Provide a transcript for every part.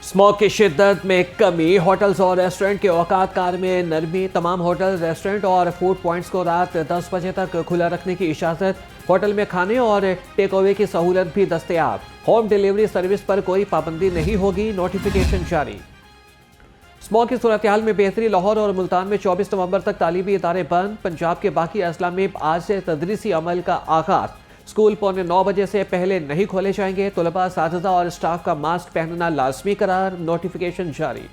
Smog की शिद्दत में कमी, होटल्स और रेस्टोरेंट के औकात कार में नरमी। तमाम होटल, रेस्टोरेंट और फूड पॉइंट्स को रात 10 बजे तक खुला रखने की इजाज़त। होटल में खाने और टेक अवे की सहूलत भी दस्तयाब। होम डिलीवरी सर्विस पर कोई पाबंदी नहीं होगी, नोटिफिकेशन जारी। स्मॉग की सूरत हाल में बेहतरी। लाहौर और मुल्तान में 24 नवंबर तक तालीमी इदारे बंद। पंजाब के बाकी अजला में आज से तदरीसी अमल का आगाज। स्कूल 9:15 बजे से पहले नहीं खोले जाएंगे। तलबा, असातिज़ा और स्टाफ का मास्क पहनना लाजमी करार, नोटिफिकेशन जारी।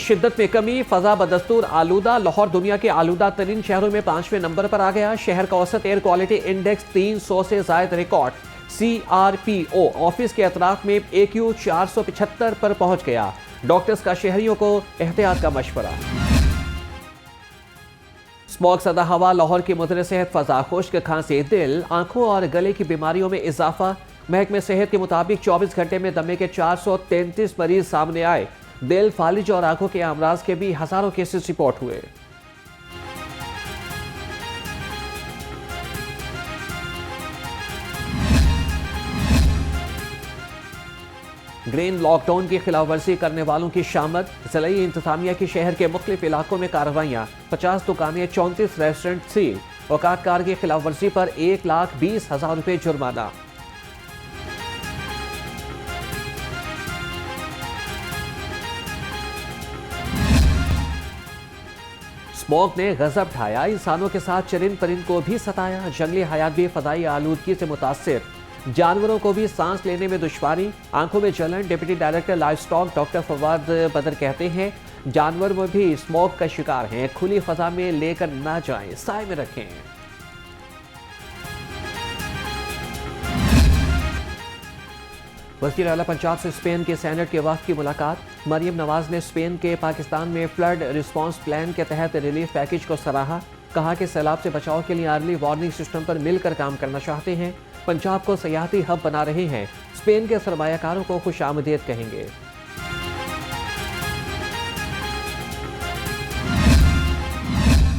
शिद्दत में कमी, फजा बदस्तूर आलूदा। लाहौर दुनिया के आलूदा तरीन शहरों में 5वें नंबर पर आ गया। शहर का औसत एयर क्वालिटी इंडेक्स 300 से जायद रिकॉर्ड। CRPO ऑफिस के अतराफ में AQ 475 पर पहुंच गया। डॉक्टर्स का शहरियों को एहतियात का मशवरा। स्मॉग सदा हवा, लाहौर की मुदर सेहत फजा, खुश्क, खांसी, दिल, आंखों और गले की बीमारियों में इजाफा। महकमे सेहत के मुताबिक 24 घंटे में दमे के 433 मरीज सामने आए। दिल, फालिज और आंखों के अमराज के भी हजारों केसेस रिपोर्ट हुए। ग्रीन लॉकडाउन की खिलाफ वर्जी करने वालों की शामद। जिलाई इंतजामिया की शहर के मुख्तलिफ इलाकों में कार्रवाइयाँ। 50 दुकानें, 34 रेस्टोरेंट सील। औकातकार की खिलाफ वर्जी पर 1,20,000 रुपये जुर्माना। स्मॉग ने गजब ढाया, इंसानों के साथ चरिंद परिंद को भी सताया। जंगली हयात भी फदाई आलूदगी से मुतासिर। जानवरों को भी सांस लेने में दुश्वारी, आंखों में जलन। Deputy director life stock doctor Fawad बदर कहते हैं जानवर वो भी स्मॉग का शिकार हैं। खुली फजा में लेकर ना जाएं, साए में रखें। वज़ीर आला पंजाब से स्पेन के सेनेट के वफ़द की मुलाकात। मरियम नवाज ने स्पेन के पाकिस्तान में फ्लड रिस्पांस प्लान के तहत रिलीफ पैकेज को सराहा। कहा कि सैलाब से बचाव के लिए अर्ली वार्निंग सिस्टम पर मिलकर काम करना चाहते हैं। पंजाब को सयाहती हब बना रहे हैं। स्पेन के सरमायाकारों को खुशामदीद कहेंगे।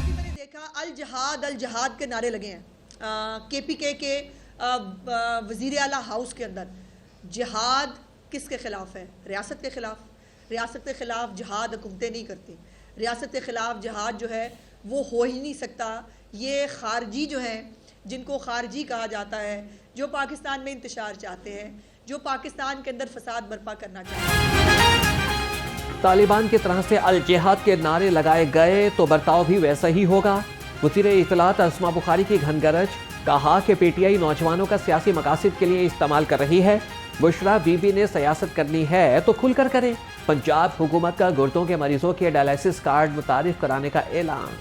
मैंने देखा अल जहाद के नारे लगे हैं KPK के वजीर आला हाउस के अंदर। जिहाद किसके खिलाफ है? रियासत के खिलाफ। रियासत के खिलाफ जिहाद हुकूमतें नहीं करती। रियासत के खिलाफ जिहाद जो है वो हो ही नहीं सकता। ये खारजी जो हैं, जिनको खारजी कहा जाता है, जो पाकिस्तान में इंतशार चाहते हैं, जो पाकिस्तान के अंदर फसाद बर्पा करना चाहते हैं। तालिबान की तरह से अल जिहाद के नारे लगाए गए तो बर्ताव भी वैसा ही होगा। वज़ीर इत्तलात अस्मा बुखारी की घनगरज। कहा कि PTI नौजवानों का सियासी मकासद के लिए इस्तेमाल कर रही है। बुशरा बीबी ने सियासत करनी है तो खुलकर करे। पंजाब हुकूमत का गुर्दों के मरीजों के डायलिसिस कार्ड मुतारिफ कराने का ऐलान।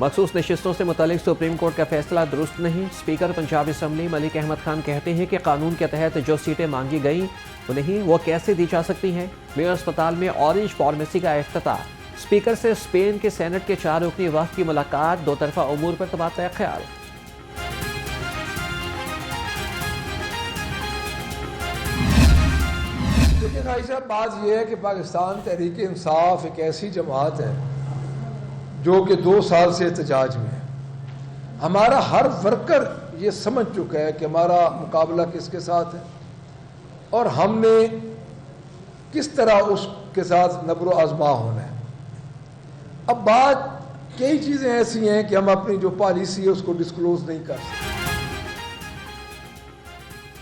मखसूस नशिस्तों से मुतालिक सुप्रीम कोर्ट का फैसला दुरुस्त नहीं। स्पीकर पंजाब असम्बली मलिक अहमद खान कहते हैं कि कानून के तहत जो सीटें मांगी गई उन्हें वो कैसे दी जा सकती हैं। मेयर अस्पताल में ऑरेंज फार्मेसी का इफ्तिताह। स्पीकर से स्पेन के सेनेट के 4 रुकनी वफ़द की मुलाकात। दो तरफा उमूर पर तबादला ख्याल। देखिए भाई साहब, बात यह है कि पाकिस्तान तहरीक इंसाफ एक ऐसी जमात है जो कि 2 साल से एहतजाज में है। हमारा हर वर्कर ये समझ चुका है कि हमारा मुकाबला किसके साथ है और हमने किस तरह उसके साथ नब्रो आजमा होना है। अब बात कई चीज़ें ऐसी हैं कि हम अपनी जो पॉलिसी है उसको डिस्क्लोज नहीं कर सकते।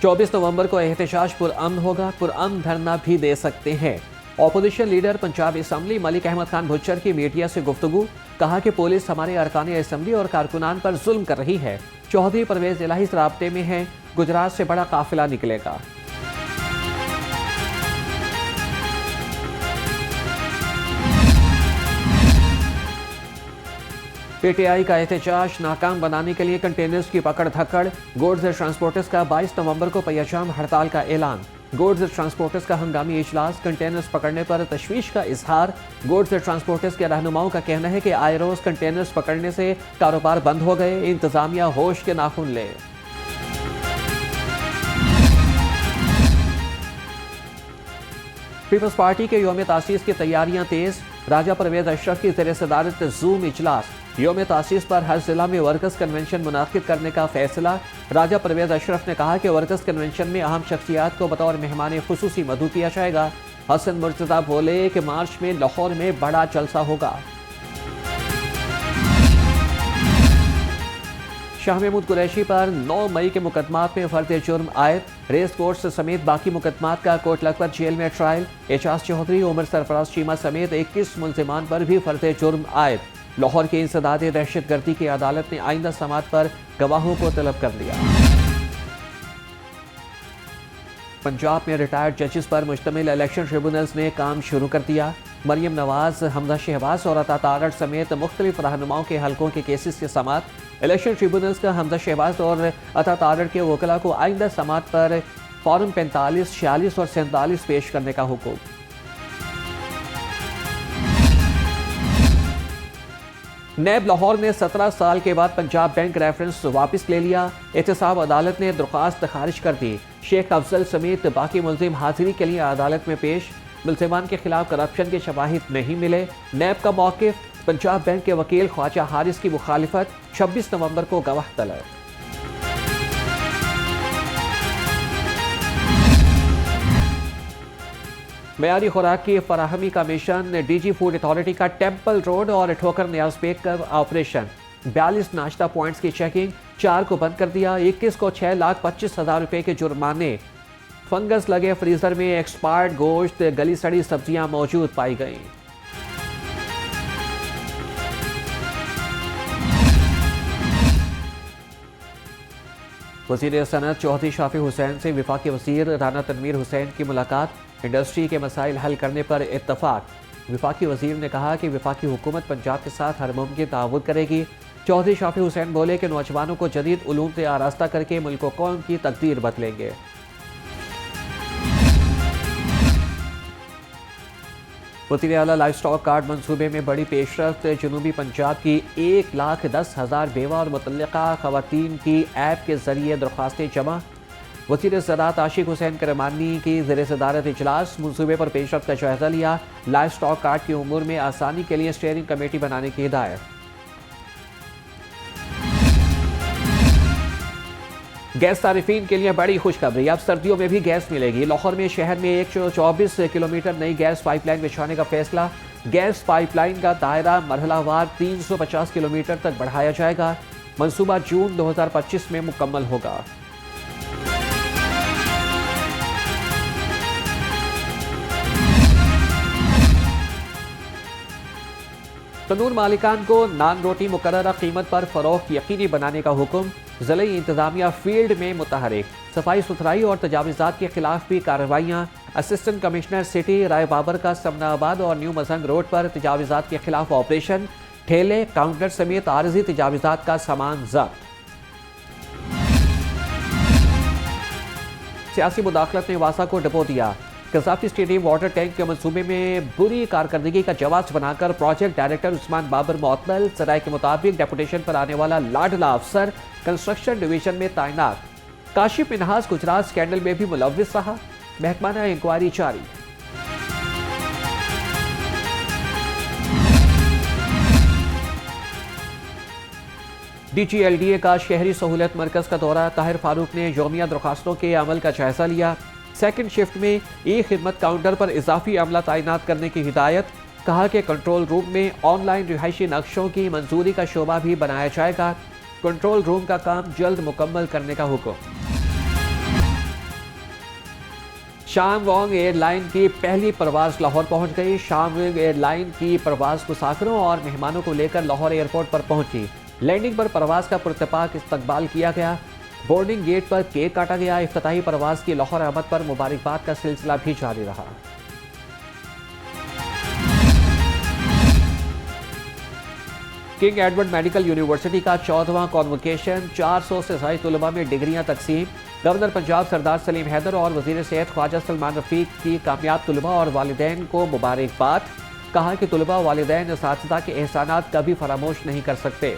24 नवंबर को एहतजाज पुरअमन होगा। पुरअमन धरना भी दे सकते हैं। Opposition leader Punjab assembly Malik Ahmad Khan Bhuchar की मीडिया से गुफ्तगू। कहा कि पुलिस हमारे अरकान असम्बली और कारकुनान पर जुल्म कर रही है। चौधरी परवेज इलाही राब्ते में है। गुजरात से बड़ा काफिला निकलेगा। PTI का एहतजाज नाकाम बनाने के लिए कंटेनर्स की पकड़ धकड़। गुड्स ट्रांसपोर्टर्स का 22 नवंबर को पय्याजाम हड़ताल का ऐलान। गुड्स ट्रांसपोर्टर्स का हंगामी इजलास। कंटेनर्स पकड़ने पर तशवीश का इजहार। गुड्स ट्रांसपोर्टर्स के रहनुमाओं का कहना है कि आए रोज कंटेनर्स पकड़ने से कारोबार बंद हो गए। इंतजामिया होश के नाखून ले। पीपल्स पार्टी के यौम तासीस की तैयारियां तेज। राजा परवेज अशरफ की ज़ेर सदारत जूम इजलास, यौम तासीस पर हर जिला में वर्कर्स कन्वेंशन मुनाकिद करने का फैसला। राजा परवेज अशरफ ने कहा कि वर्कर्स कन्वेंशन में अहम शख्सियात को बतौर मेहमान खुसूसी मदऊ किया जाएगा। हसन मुर्तज़ा बोले कि मार्च में लाहौर में बड़ा जलसा होगा। शाह महमूद कुरैशी पर 9 मई के मुकदमात में फर्द जुर्म आयद। रेस कोर्स समेत बाकी मुकदमात का कोट लखपत जेल में ट्रायल। एजाज चौधरी, उमर सरफराज चीमा समेत 21 मुल्जिमान पर भी फर्द जुर्म आयद। लाहौर के इंसदाद दहशत गर्दी की अदालत ने आइंदा समात पर गवाहों को तलब कर लिया। पंजाब में रिटायर्ड जजेस पर मुश्तमिल इलेक्शन ट्रिब्यूनल्स ने काम शुरू कर दिया। मरियम नवाज, हमजा शहबाज और अता तारड़ समेत मुख्तलिफ रहनुमाओं के हलकों के केसेस के समात। इलेक्शन ट्रिब्यूनल्स का हमजा शहबाज और अता तारड़ के वकला को आइंदा समात पर फॉर्म 45, 46 और 47 पेश करने का हुक्म। नैब लाहौर ने 17 साल के बाद पंजाब बैंक रेफरेंस वापस ले लिया। एहतसाब अदालत ने दरख्वास्त खारिज कर दी। शेख अफजल समेत बाकी मुल्जिम हाजिरी के लिए अदालत में पेश। मुल्जिमान के खिलाफ करप्शन के शवाहिद नहीं मिले। नैब का मौक़िफ़, पंजाब बैंक के वकील ख्वाजा हारिस की मुखालिफत, 26 नवंबर को गवाह तलब। मयारी खुराक की फराहमी का मिशन, डीजी फूड अथॉरिटी का टेम्पल रोड और ठोकर न्याज बेक का ऑपरेशन। 42 नाश्ता पॉइंट्स की चेकिंग, 4 को बंद कर दिया। 21 को 6,25,000 रुपए के जुर्माने। फंगस लगे फ्रीजर में एक्सपायर्ड गोश्त, गली सड़ी सब्जियां मौजूद पाई गई। वज़ीर सनअत चौधरी शाफी हुसैन से वफाकी वज़ीर राना तनवीर हुसैन की मुलाकात। इंडस्ट्री के मसाइल हल करने पर इत्तफाक। वफाकी वज़ीर ने कहा कि वफाकी हुकूमत पंजाब के साथ हर मुमकिन ताउन करेगी। चौधरी शाफी हुसैन बोले कि नौजवानों को जदीद उलूम से आरास्ता करके मुल्क कौम की तकदीर बदलेंगे। वज़ीर आला लाइफ स्टॉक कार्ड मंसूबे में बड़ी पेशरफ्त। जनूबी पंजाब की 1,10,000 बेवा और मुतल्लिका ख़वातीन की ऐप के जरिए दरख्वास्तें जमा। वज़ीर ज़राअत आशिक हुसैन करमानी की ज़ेर सदारत इजलास, मंसूबे पर पेशरफ्त का जायजा लिया। लाइफ स्टॉक कार्ड की उमूर में आसानी के लिए स्टीयरिंग कमेटी बनाने की हिदायत। गैस तारिफीन के लिए बड़ी खुशखबरी, अब सर्दियों में भी गैस मिलेगी। लाहौर में शहर में 124 किलोमीटर नई गैस पाइपलाइन बिछाने का फैसला। गैस पाइपलाइन का दायरा मरहलावार 350 किलोमीटर तक बढ़ाया जाएगा। मंसूबा जून 2025 में मुकम्मल होगा। तंदूर मालिकान को नान रोटी मुकर्ररा कीमत पर फरोख्त यकीनी बनाने का हुक्म। ज़िले इंतजामिया फील्ड में मुतहरिक। सफाई सुथराई और तजावीज़ात के खिलाफ भी कार्रवाइयाँ। असिस्टेंट कमिश्नर सिटी राय बाबर का समनाबाद और न्यू मजंग रोड पर तजावीज़ात के खिलाफ ऑपरेशन। ठेले, काउंटर समेत आरजी तजावीज़ात का सामान जब्त। सियासी मुदाखलत ने वासा को डबो दिया। कज़ाफ़ी स्टेडियम वाटर टैंक के मंसूबे में बुरी कारकर्दगी का जवाब बनाकर प्रोजेक्ट डायरेक्टर उस्मान बाबर मुअत्तल। सराय के मुताबिक डेपुटेशन पर आने वाला लाडला अफसर कंस्ट्रक्शन डिवीजन में तैनात। काशिफ मिनहास गुजरात स्कैंडल में भी मुलव्विस रहा। महकमाना इंक्वायरी जारी। DGLDA का शहरी सहूलत मरकज का दौरा। ताहिर फारूक ने यौमिया दरख्वास्तों के अमल का जायजा लिया। सेकंड शिफ्ट में खिदमत काउंटर पर इजाफी अमला तैनात करने की हिदायत। कहा कि कंट्रोल रूम में ऑनलाइन रिहायशी नक्शों की मंजूरी का शोबा भी बनाया जाएगा। कंट्रोल रूम का काम जल्द मुकम्मल करने का हुक्म। शाम वॉन्ग एयरलाइन की पहली परवाज लाहौर पहुंच गई। शाम वॉन्ग एयरलाइन की परवाज मुसाफिरों और मेहमानों को लेकर लाहौर एयरपोर्ट पर पहुंची। लैंडिंग पर परवाज का पुरतपाक इस्तकबाल किया गया। बोर्डिंग गेट पर केक काटा गया। इफ्तिताही परवाज की लाहौर आमद पर मुबारकबाद का सिलसिला भी जारी रहा। किंग एडवर्ड मेडिकल यूनिवर्सिटी का 14वां कॉन्वोकेशन। 400 से ज़ायद तलबा में डिग्रियां तकसीम। गवर्नर पंजाब सरदार सलीम हैदर और वज़ीर सेहत ख्वाजा सलमान रफीक की कामयाब तलबा और वालिदैन को मुबारकबाद। कहा कि तलबा वालिदैन असातिज़ा के एहसानात कभी फरामोश नहीं कर सकते।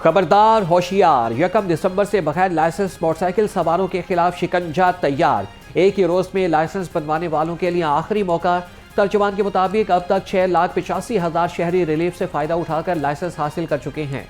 खबरदार होशियार, 1 दिसंबर से बगैर लाइसेंस मोटरसाइकिल सवारों के खिलाफ शिकंजा तैयार। एक ही रोज में लाइसेंस बनवाने वालों के लिए आखिरी मौका। तर्जुमान के मुताबिक अब तक 6,85,000 शहरी रिलीफ से फायदा उठाकर लाइसेंस हासिल कर चुके हैं।